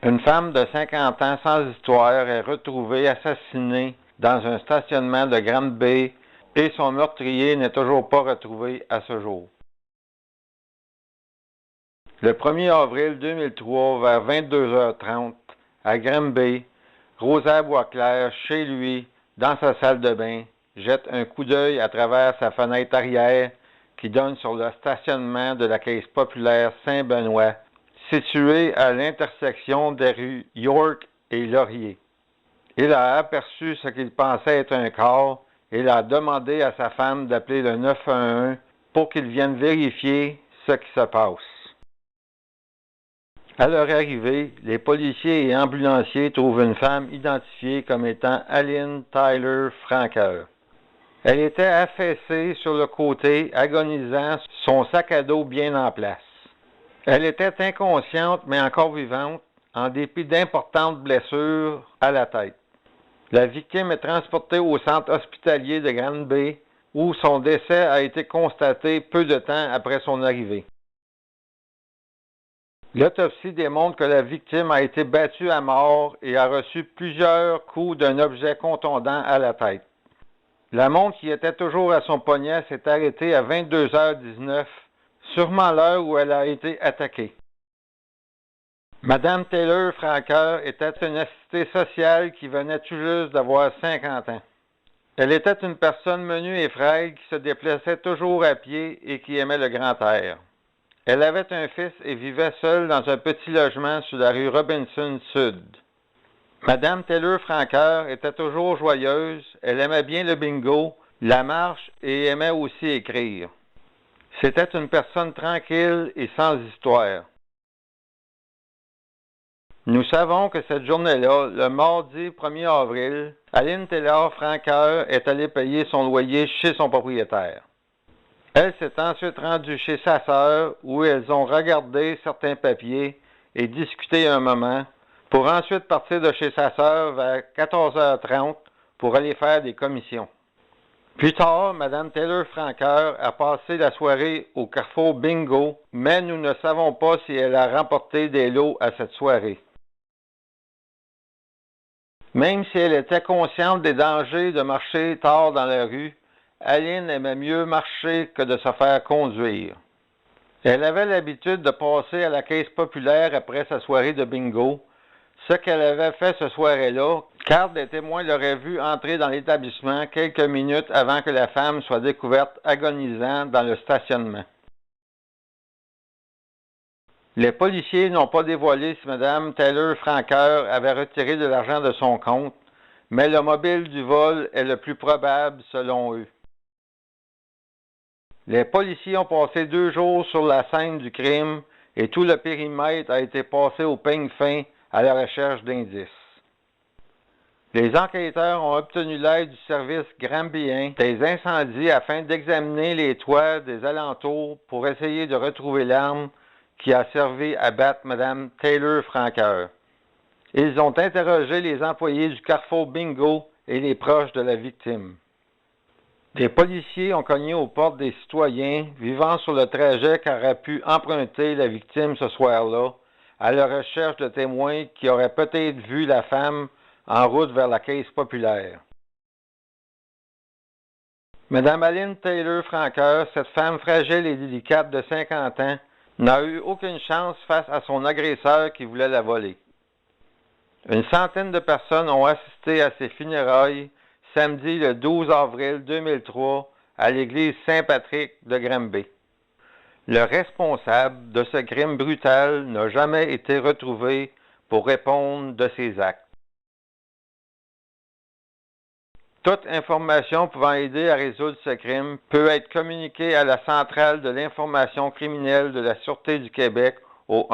Une femme de 50 ans sans histoire est retrouvée assassinée dans un stationnement de Granby et son meurtrier n'est toujours pas retrouvé à ce jour. Le 1er avril 2003, vers 22h30, à Granby, Rosaire Boisclair, chez lui, dans sa salle de bain, jette un coup d'œil à travers sa fenêtre arrière qui donne sur le stationnement de la Caisse populaire Saint-Benoît, située à l'intersection des rues York et Laurier. Il a aperçu ce qu'il pensait être un corps et il a demandé à sa femme d'appeler le 911 pour qu'il vienne vérifier ce qui se passe. À leur arrivée, les policiers et ambulanciers trouvent une femme identifiée comme étant Aline Tyler Franqueur. Elle était affaissée sur le côté, agonisant, son sac à dos bien en place. Elle était inconsciente mais encore vivante, en dépit d'importantes blessures à la tête. La victime est transportée au centre hospitalier de Granby, où son décès a été constaté peu de temps après son arrivée. L'autopsie démontre que la victime a été battue à mort et a reçu plusieurs coups d'un objet contondant à la tête. La montre qui était toujours à son poignet s'est arrêtée à 22h19, sûrement l'heure où elle a été attaquée. Madame Taylor Franqueur était une assistée sociale qui venait tout juste d'avoir 50 ans. Elle était une personne menue et frêle qui se déplaçait toujours à pied et qui aimait le grand air. Elle avait un fils et vivait seule dans un petit logement sur la rue Robinson Sud. Madame Taylor Franqueur était toujours joyeuse, elle aimait bien le bingo, la marche et aimait aussi écrire. C'était une personne tranquille et sans histoire. Nous savons que cette journée-là, le mardi 1er avril, Aline Taylor Franqueur est allée payer son loyer chez son propriétaire. Elle s'est ensuite rendue chez sa sœur où elles ont regardé certains papiers et discuté un moment pour ensuite partir de chez sa sœur vers 14h30 pour aller faire des commissions. Plus tard, Mme Taylor Franqueur a passé la soirée au Carrefour Bingo, mais nous ne savons pas si elle a remporté des lots à cette soirée. Même si elle était consciente des dangers de marcher tard dans la rue, Aline aimait mieux marcher que de se faire conduire. Elle avait l'habitude de passer à la Caisse populaire après sa soirée de bingo, ce qu'elle avait fait ce soir-là, car des témoins l'auraient vu entrer dans l'établissement quelques minutes avant que la femme soit découverte agonisant dans le stationnement. Les policiers n'ont pas dévoilé si Mme Taylor Franqueur avait retiré de l'argent de son compte, mais le mobile du vol est le plus probable selon eux. Les policiers ont passé 2 jours sur la scène du crime et tout le périmètre a été passé au peigne fin à la recherche d'indices. Les enquêteurs ont obtenu l'aide du service grambien des incendies afin d'examiner les toits des alentours pour essayer de retrouver l'arme qui a servi à battre Mme Taylor Franqueur. Ils ont interrogé les employés du Carrefour Bingo et les proches de la victime. Des policiers ont cogné aux portes des citoyens vivant sur le trajet qu'aurait pu emprunter la victime ce soir-là, à la recherche de témoins qui auraient peut-être vu la femme en route vers la Caisse populaire. Mme Aline Taylor Franqueur, cette femme fragile et délicate de 50 ans, n'a eu aucune chance face à son agresseur qui voulait la voler. Une centaine de personnes ont assisté à ses funérailles samedi le 12 avril 2003 à l'église Saint-Patrick de Granby. Le responsable de ce crime brutal n'a jamais été retrouvé pour répondre de ses actes. Toute information pouvant aider à résoudre ce crime peut être communiquée à la centrale de l'information criminelle de la Sûreté du Québec au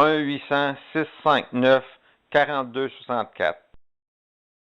1-800-659-4264.